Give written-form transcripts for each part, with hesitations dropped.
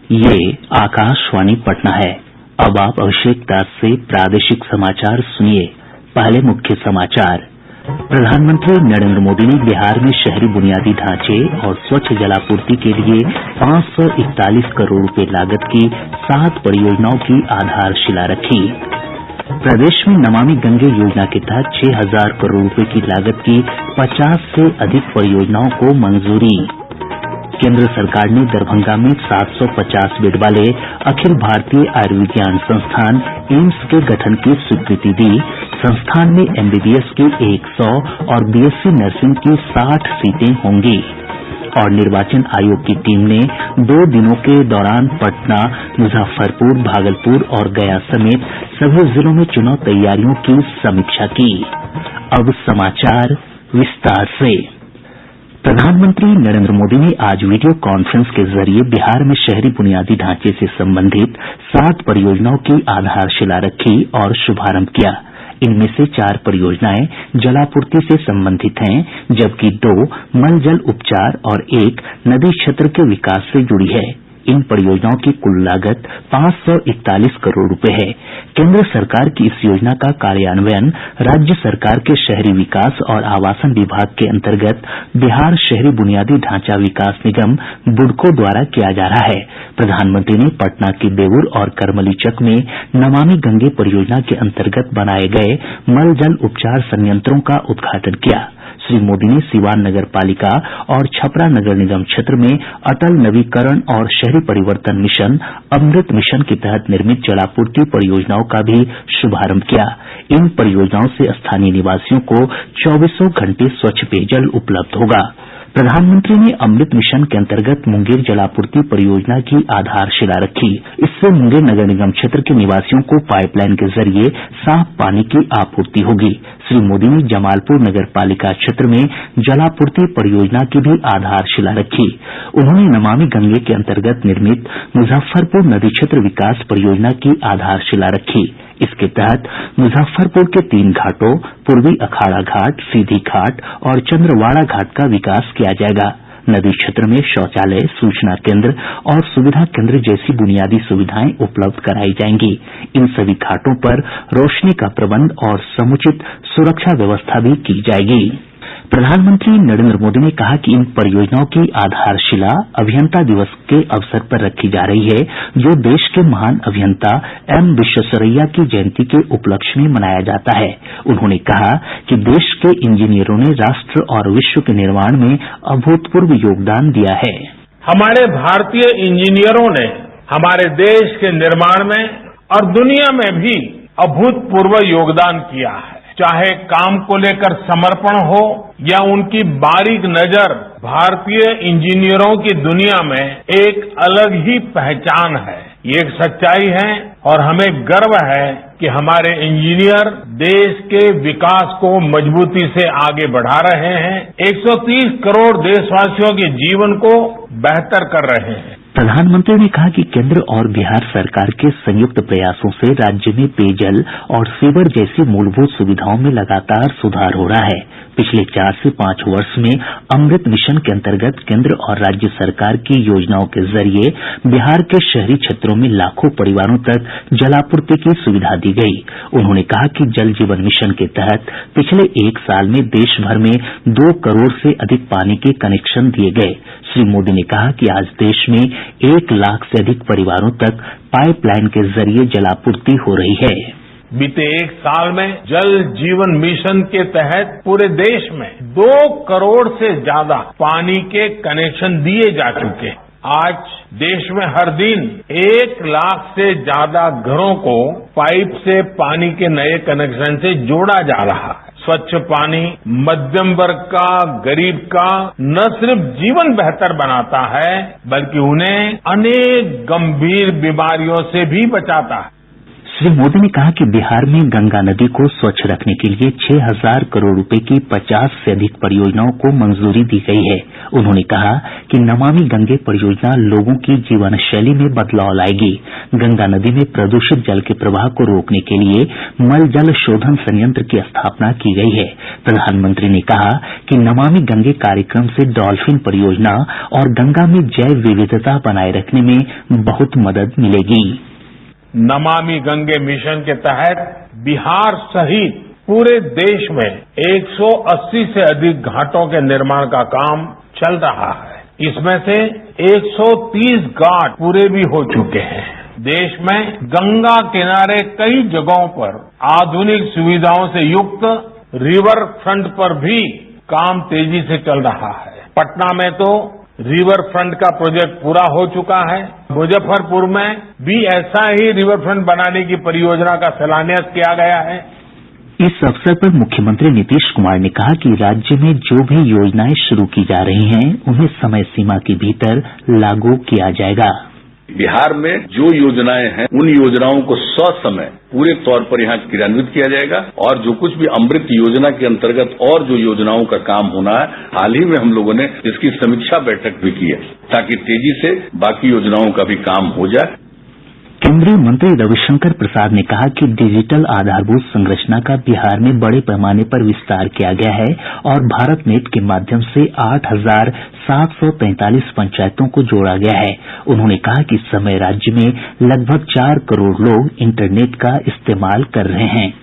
ये आकाशवाणी पटना है। अब आप अभिषेक दास से प्रादेशिक समाचार सुनिए। पहले मुख्य समाचार। प्रधानमंत्री नरेंद्र मोदी ने बिहार में शहरी बुनियादी ढांचे और स्वच्छ जलापूर्ति के लिए 541 करोड़ रुपए लागत की 7 परियोजनाओं की आधारशिला रखी। प्रदेश में नमामि गंगे योजना के तहत 6,000 करोड़ रुपए की लागत की 50 से अधिक परियोजनाओं को मंजूरी। केंद्र सरकार ने दरभंगा में 750 बेड वाले अखिल भारतीय आयुर्विज्ञान संस्थान एम्स के गठन की स्वीकृति दी। संस्थान में एमबीबीएस की 100 और बीएससी नर्सिंग की 60 सीटें होंगी। और निर्वाचन आयोग की टीम ने 2 दिनों के दौरान पटना, मुजफ्फरपुर, भागलपुर और गया समेत सभी जिलों में चुनाव तैयारियों की समीक्षा की। अब समाचार विस्तार से। प्रधानमंत्री नरेंद्र मोदी ने आज वीडियो कॉन्फ्रेंस के जरिए बिहार में शहरी बुनियादी ढांचे से संबंधित 7 परियोजनाओं की आधारशिला रखी और शुभारंभ किया। इनमें से 4 परियोजनाएं जलापूर्ति से संबंधित हैं, जबकि 2 मलजल उपचार और 1 नदी क्षेत्र के विकास से जुड़ी है। इन परियोजनाओं की कुल लागत 541 करोड़ रुपए है। केंद्र सरकार की इस योजना का कार्यान्वयन राज्य सरकार के शहरी विकास और आवासन विभाग के अंतर्गत बिहार शहरी बुनियादी ढांचा विकास निगम बुडको द्वारा किया जा रहा है। प्रधानमंत्री ने पटना के बेउर और करमलीचक में नमामि गंगे परियोजना के अंतर्गत बनाये गये मलजल उपचार संयंत्रों का उद्घाटन किया। श्री मोदी ने सीवान नगर पालिका और छपरा नगर निगम क्षेत्र में अटल नवीकरण और शहरी परिवर्तन मिशन अमृत मिशन के तहत निर्मित जलापूर्ति परियोजनाओं का भी शुभारंभ किया। इन परियोजनाओं से स्थानीय निवासियों को 24 घंटे स्वच्छ पेयजल उपलब्ध होगा। प्रधानमंत्री ने अमृत मिशन के अंतर्गत मुंगेर जलापूर्ति परियोजना की आधारशिला रखी। इससे मुंगेर नगर निगम क्षेत्र के निवासियों को पाइपलाइन के जरिए साफ पानी की आपूर्ति होगी। श्री मोदी ने जमालपुर नगर पालिका क्षेत्र में जलापूर्ति परियोजना की भी आधारशिला रखी। उन्होंने नमामि गंगे के अंतर्गत निर्मित मुजफ्फरपुर नदी क्षेत्र विकास परियोजना की आधारशिला रखी। इसके तहत मुजफ्फरपुर के 3 घाटों पूर्वी अखाड़ा घाट, सीधी घाट और चंद्रवाड़ा घाट का विकास किया जाएगा। नदी क्षेत्र में शौचालय, सूचना केंद्र और सुविधा केंद्र जैसी बुनियादी सुविधाएं उपलब्ध कराई जाएंगी। इन सभी घाटों पर रोशनी का प्रबंध और समुचित सुरक्षा व्यवस्था भी की जाएगी। प्रधानमंत्री नरेंद्र मोदी ने कहा कि इन परियोजनाओं की आधारशिला अभियंता दिवस के अवसर पर रखी जा रही है, जो देश के महान अभियंता एम विश्वेश्वरैया की जयंती के उपलक्ष्य में मनाया जाता है। उन्होंने कहा कि देश के इंजीनियरों ने राष्ट्र और विश्व के निर्माण में अभूतपूर्व योगदान दिया है। हमारे भारतीय इंजीनियरों ने हमारे देश के निर्माण में और दुनिया में भी अभूतपूर्व योगदान किया है। चाहे काम को लेकर समर्पण हो या उनकी बारीक नजर, भारतीय इंजीनियरों की दुनिया में एक अलग ही पहचान है। ये एक सच्चाई है और हमें गर्व है कि हमारे इंजीनियर देश के विकास को मजबूती से आगे बढ़ा रहे हैं, 130 करोड़ देशवासियों के जीवन को बेहतर कर रहे हैं। प्रधानमंत्री ने कहा कि केंद्र और बिहार सरकार के संयुक्त प्रयासों से राज्य में पेयजल और सीवर जैसी मूलभूत सुविधाओं में लगातार सुधार हो रहा है। पिछले 4 से 5 वर्ष में अमृत मिशन के अंतर्गत केंद्र और राज्य सरकार की योजनाओं के जरिए बिहार के शहरी क्षेत्रों में लाखों परिवारों तक जलापूर्ति की सुविधा दी गई। उन्होंने कहा कि जल जीवन मिशन के तहत पिछले 1 साल में देश भर में 2 करोड़ से अधिक पानी के कनेक्शन दिए गए। श्री मोदी ने कहा कि आज देश में 1 लाख से अधिक परिवारों तक पाइपलाइन के जरिए जलापूर्ति हो रही है। बीते 1 साल में जल जीवन मिशन के तहत पूरे देश में 2 करोड़ से ज्यादा पानी के कनेक्शन दिए जा चुके हैं। आज देश में हर दिन 1 लाख से ज्यादा घरों को पाइप से पानी के नए कनेक्शन से जोड़ा जा रहा है। स्वच्छ पानी मध्यम वर्ग का, गरीब का न सिर्फ जीवन बेहतर बनाता है, बल्कि उन्हें अनेक गंभीर बीमारियों से भी बचाता है। श्री मोदी ने कहा कि बिहार में गंगा नदी को स्वच्छ रखने के लिए 6,000 करोड़ रुपए की 50 से अधिक परियोजनाओं को मंजूरी दी गई है। उन्होंने कहा कि नमामि गंगे परियोजना लोगों की जीवन शैली में बदलाव लाएगी। गंगा नदी में प्रदूषित जल के प्रवाह को रोकने के लिए मल जल शोधन संयंत्र की स्थापना की गई है। प्रधानमंत्री ने कहा कि नमामि गंगे कार्यक्रम से डॉल्फिन परियोजना और गंगा में जैव विविधता बनाए रखने में बहुत मदद मिलेगी। नमामि गंगे मिशन के तहत बिहार सहित पूरे देश में 180 से अधिक घाटों के निर्माण का काम चल रहा है। इसमें से 130 घाट पूरे भी हो चुके हैं। देश में गंगा किनारे कई जगहों पर आधुनिक सुविधाओं से युक्त रिवर फ्रंट पर भी काम तेजी से चल रहा है। पटना में तो रिवर फ्रंट का प्रोजेक्ट पूरा हो चुका है। मुजफ्फरपुर में भी ऐसा ही रिवर फ्रंट बनाने की परियोजना का शिलान्यास किया गया है। इस अवसर पर मुख्यमंत्री नीतीश कुमार ने कहा कि राज्य में जो भी योजनाएं शुरू की जा रही हैं, उन्हें समय सीमा के भीतर लागू किया जाएगा। बिहार में जो योजनाएं हैं, उन योजनाओं को ससमय पूरे तौर पर यहाँ क्रियान्वित किया जाएगा और जो कुछ भी अमृत योजना के अंतर्गत और जो योजनाओं का काम होना है, हाल ही में हम लोगों ने इसकी समीक्षा बैठक भी की है ताकि तेजी से बाकी योजनाओं का भी काम हो जाए। केंद्रीय मंत्री रविशंकर प्रसाद ने कहा कि डिजिटल आधारभूत संरचना का बिहार में बड़े पैमाने पर विस्तार किया गया है और भारत नेट के माध्यम से 8,743 पंचायतों को जोड़ा गया है। उन्होंने कहा कि इस समय राज्य में लगभग 4 करोड़ लोग इंटरनेट का इस्तेमाल कर रहे हैं।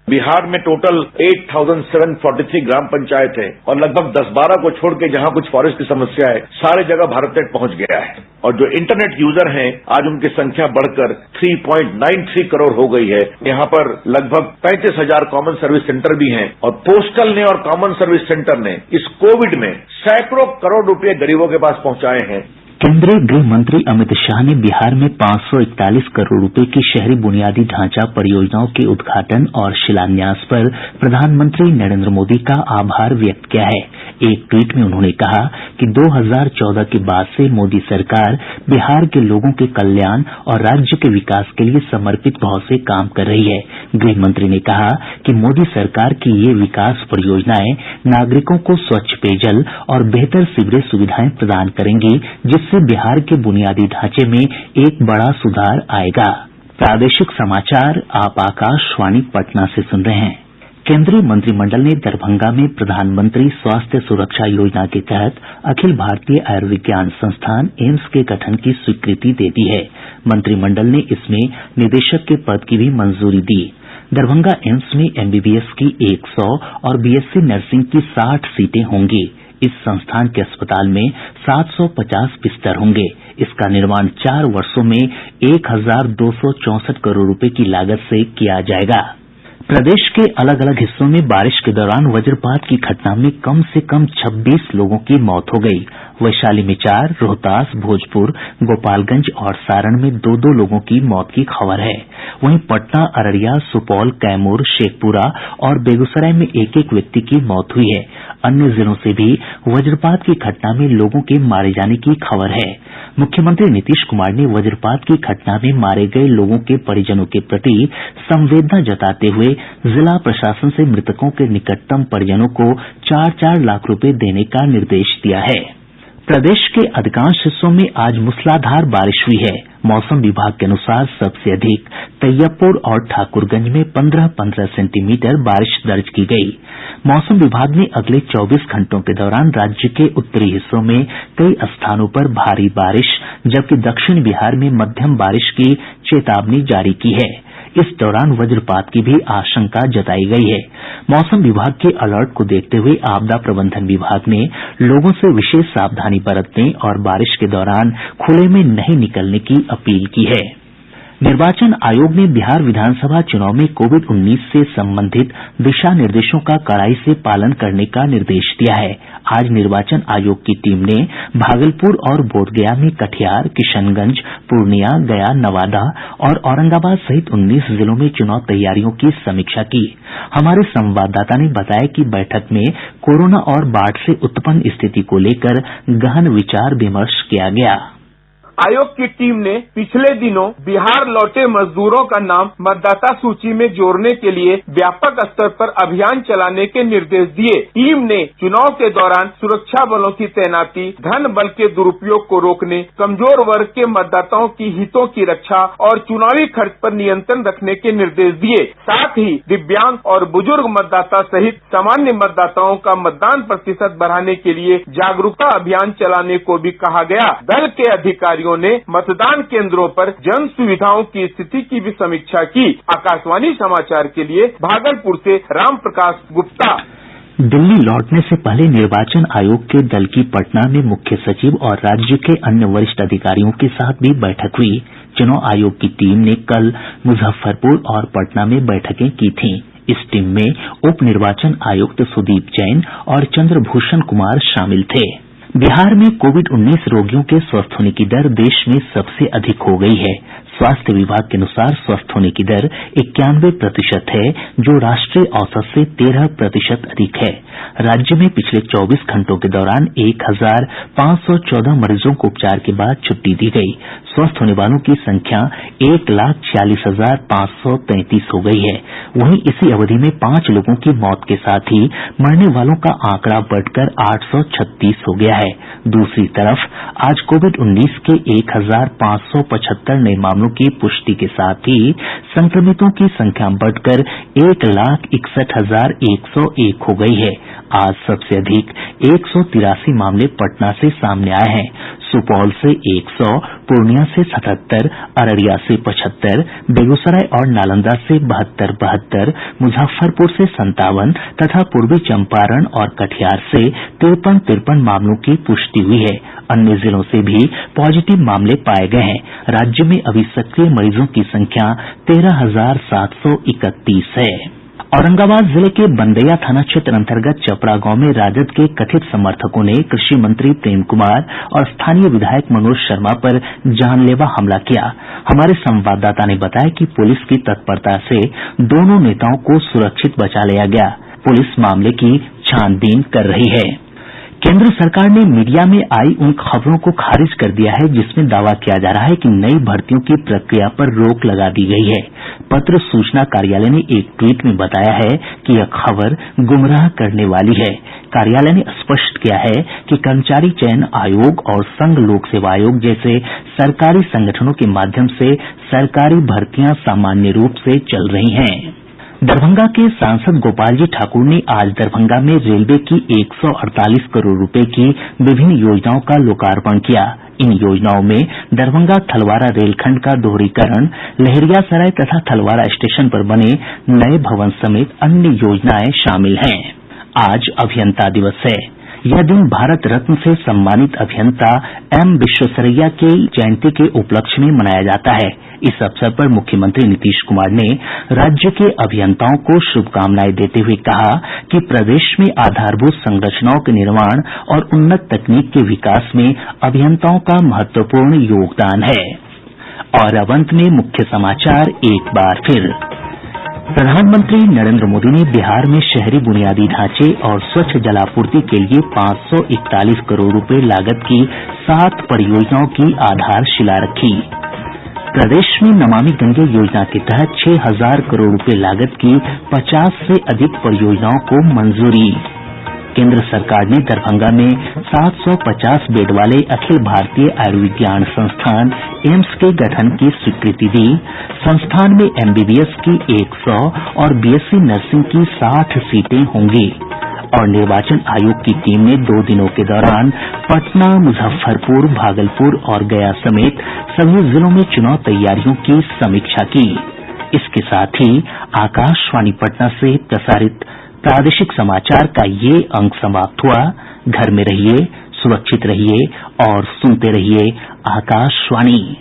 बिहार में टोटल 8,743 ग्राम पंचायत है और लगभग 10-12 को छोड़ के जहां कुछ फॉरेस्ट की समस्या है, सारे जगह भारत नेट पहुंच गया है और जो इंटरनेट यूजर हैं, आज उनकी संख्या बढ़कर 3.93 करोड़ हो गई है। यहाँ पर लगभग 35,000 कॉमन सर्विस सेंटर भी हैं और पोस्टल ने और कॉमन सर्विस सेंटर ने इस कोविड में सैकड़ों करोड़ रुपए गरीबों के पास पहुंचाए हैं। केंद्रीय गृह मंत्री अमित शाह ने बिहार में 541 करोड़ रुपए की शहरी बुनियादी ढांचा परियोजनाओं के उद्घाटन और शिलान्यास पर प्रधानमंत्री नरेंद्र मोदी का आभार व्यक्त किया है। एक ट्वीट में उन्होंने कहा कि 2014 के बाद से मोदी सरकार बिहार के लोगों के कल्याण और राज्य के विकास के लिए समर्पित भाव से काम कर रही है। गृह मंत्री ने कहा कि मोदी सरकार की ये विकास परियोजनाएं नागरिकों को स्वच्छ पेयजल और बेहतर सीवरेज सुविधाएं प्रदान करेंगी, जिससे बिहार के बुनियादी ढांचे में एक बड़ा सुधार आएगा। प्रादेशिक समाचार आप आकाशवाणी पटना से सुन रहे हैं। केंद्रीय मंत्रिमंडल ने दरभंगा में प्रधानमंत्री स्वास्थ्य सुरक्षा योजना के तहत अखिल भारतीय आयुर्विज्ञान संस्थान एम्स के गठन की स्वीकृति दे दी है। मंत्रिमंडल ने इसमें निदेशक के पद की भी मंजूरी दी। दरभंगा एम्स में एमबीबीएस की 100 और बीएससी नर्सिंग की 60 सीटें होंगी। इस संस्थान के अस्पताल में 750 बिस्तर होंगे। इसका निर्माण 4 वर्षों में 1,264 करोड़ रुपए की लागत से किया जाएगा। प्रदेश के अलग अलग हिस्सों में बारिश के दौरान वज्रपात की घटना में कम से कम 26 लोगों की मौत हो गई। वैशाली में 4, रोहतास, भोजपुर, गोपालगंज और सारण में 2-2 लोगों की मौत की खबर है। वहीं पटना, अररिया, सुपौल, कैमूर, शेखपुरा और बेगूसराय में 1-1 व्यक्ति की मौत हुई है। अन्य जिलों से भी वज्रपात की घटना में लोगों के मारे जाने की खबर है। मुख्यमंत्री नीतीश कुमार ने वज्रपात की घटना में मारे गये लोगों के परिजनों के प्रति संवेदना जताते हुए जिला प्रशासन से मृतकों के निकटतम परिजनों को 4-4 लाख रुपए देने का निर्देश दिया है। प्रदेश के अधिकांश हिस्सों में आज मूसलाधार बारिश हुई है। मौसम विभाग के अनुसार सबसे अधिक तैयबपुर और ठाकुरगंज में 15-15 सेंटीमीटर बारिश दर्ज की गई। मौसम विभाग ने अगले 24 घंटों के दौरान राज्य के उत्तरी हिस्सों में कई स्थानों पर भारी बारिश जबकि दक्षिण बिहार में मध्यम बारिश की चेतावनी जारी की है। इस दौरान वज्रपात की भी आशंका जताई गई है। मौसम विभाग के अलर्ट को देखते हुए आपदा प्रबंधन विभाग ने लोगों से विशेष सावधानी बरतने और बारिश के दौरान खुले में नहीं निकलने की अपील की है। निर्वाचन आयोग ने बिहार विधानसभा चुनाव में कोविड-19 से संबंधित दिशा निर्देशों का कड़ाई से पालन करने का निर्देश दिया है। आज निर्वाचन आयोग की टीम ने भागलपुर और बोधगया में कटिहार, किशनगंज, पूर्णिया, गया, नवादा और औरंगाबाद सहित 19 जिलों में चुनाव तैयारियों की समीक्षा की। हमारे संवाददाता ने बताया कि बैठक में कोरोना और बाढ़ से उत्पन्न स्थिति को लेकर गहन विचार विमर्श किया गया। आयोग की टीम ने पिछले दिनों बिहार लौटे मजदूरों का नाम मतदाता सूची में जोड़ने के लिए व्यापक स्तर पर अभियान चलाने के निर्देश दिए। टीम ने चुनाव के दौरान सुरक्षा बलों की तैनाती, धन बल के दुरुपयोग को रोकने, कमजोर वर्ग के मतदाताओं की हितों की रक्षा और चुनावी खर्च पर नियंत्रण रखने के निर्देश दिए। साथ ही दिव्यांग और बुजुर्ग मतदाता सहित सामान्य मतदाताओं का मतदान प्रतिशत बढ़ाने के लिए जागरूकता अभियान चलाने को भी कहा गया। दल के अधिकारियों ने मतदान केंद्रों पर जन सुविधाओं की स्थिति की भी समीक्षा की। आकाशवाणी समाचार के लिए भागलपुर से राम प्रकाश गुप्ता। दिल्ली लौटने से पहले निर्वाचन आयोग के दल की पटना में मुख्य सचिव और राज्य के अन्य वरिष्ठ अधिकारियों के साथ भी बैठक हुई। चुनाव आयोग की टीम ने कल मुजफ्फरपुर और पटना में बैठकें की थीं। इस टीम में उप निर्वाचन आयुक्त सुदीप जैन और चंद्रभूषण कुमार शामिल थे। बिहार में कोविड-19 रोगियों के स्वस्थ होने की दर देश में सबसे अधिक हो गई है। स्वास्थ्य विभाग के अनुसार स्वस्थ होने की दर 91% है, जो राष्ट्रीय औसत से 13% अधिक है। राज्य में पिछले 24 घंटों के दौरान 1514 मरीजों को उपचार के बाद छुट्टी दी गई। स्वस्थ होने वालों की संख्या 1,46,533 हो गई है। वहीं इसी अवधि में 5 लोगों की मौत के साथ ही मरने वालों का आंकड़ा बढ़कर 836 हो गया है। दूसरी तरफ आज कोविड-19 के 1,575 नए मामलों की पुष्टि के साथ ही संक्रमितों की संख्या बढ़कर 1,61,101 हो गई है। आज सबसे अधिक 183 मामले पटना से सामने आए हैं। सुपौल से 100, पूर्णिया से 77, अररिया से 75, बेगूसराय और नालंदा से 72, मुजफ्फरपुर से 57 तथा पूर्वी चंपारण और कटिहार से 53 मामलों की पुष्टि हुई है। अन्य जिलों से भी पॉजिटिव मामले पाए गए हैं। राज्य में अभी सक्रिय मरीजों की संख्या 13,731 है। औरंगाबाद जिले के बंदैया थाना क्षेत्र अंतर्गत चपड़ा गांव में राजद के कथित समर्थकों ने कृषि मंत्री प्रेम कुमार और स्थानीय विधायक मनोज शर्मा पर जानलेवा हमला किया। हमारे संवाददाता ने बताया कि पुलिस की तत्परता से दोनों नेताओं को सुरक्षित बचा लिया गया। पुलिस मामले की छानबीन कर रही है। केंद्र सरकार ने मीडिया में आई उन खबरों को खारिज कर दिया है जिसमें दावा किया जा रहा है कि नई भर्तियों की प्रक्रिया पर रोक लगा दी गई है। पत्र सूचना कार्यालय ने एक ट्वीट में बताया है कि यह खबर गुमराह करने वाली है। कार्यालय ने स्पष्ट किया है कि कर्मचारी चयन आयोग और संघ लोक सेवा आयोग जैसे सरकारी संगठनों के माध्यम से सरकारी भर्तियां सामान्य रूप से चल रही हैं। दरभंगा के सांसद गोपालजी ठाकुर ने आज दरभंगा में रेलवे की 148 करोड़ रुपए की विभिन्न योजनाओं का लोकार्पण किया। इन योजनाओं में दरभंगा थलवारा रेलखंड का दोहरीकरण, लहेरियासराय तथा थलवारा स्टेशन पर बने नए भवन समेत अन्य योजनाएं शामिल हैं। आज अभियंता दिवस है। यह दिन भारत रत्न से सम्मानित अभियंता एम विश्वेश्वरैया की जयंती के उपलक्ष्य में मनाया जाता है। इस अवसर पर मुख्यमंत्री नीतीश कुमार ने राज्य के अभियंताओं को शुभकामनाएं देते हुए कहा कि प्रदेश में आधारभूत संरचनाओं के निर्माण और उन्नत तकनीक के विकास में अभियंताओं का महत्वपूर्ण योगदान है। और अब अंत में मुख्य समाचार एक बार फिर। प्रधानमंत्री नरेंद्र मोदी ने बिहार में शहरी बुनियादी ढांचे और स्वच्छ जलापूर्ति के लिए 541 करोड़ रुपए लागत की 7 परियोजनाओं की आधारशिला रखी। प्रदेश में नमामि गंगे योजना के तहत 6,000 करोड़ रुपए लागत की 50 से अधिक परियोजनाओं को मंजूरी। केंद्र सरकार ने दरभंगा में 750 बेड वाले अखिल भारतीय आयुर्विज्ञान संस्थान एम्स के गठन की स्वीकृति दी। संस्थान में एमबीबीएस की 100 और बीएससी नर्सिंग की 60 सीटें होंगी। और निर्वाचन आयोग की टीम ने 2 दिनों के दौरान पटना, मुजफ्फरपुर, भागलपुर और गया समेत सभी जिलों में चुनाव तैयारियों की समीक्षा की। इसके साथ ही आकाशवाणी पटना से प्रसारित प्रादेशिक समाचार का ये अंक समाप्त हुआ। घर में रहिए, सुरक्षित रहिए और सुनते रहिए आकाशवाणी।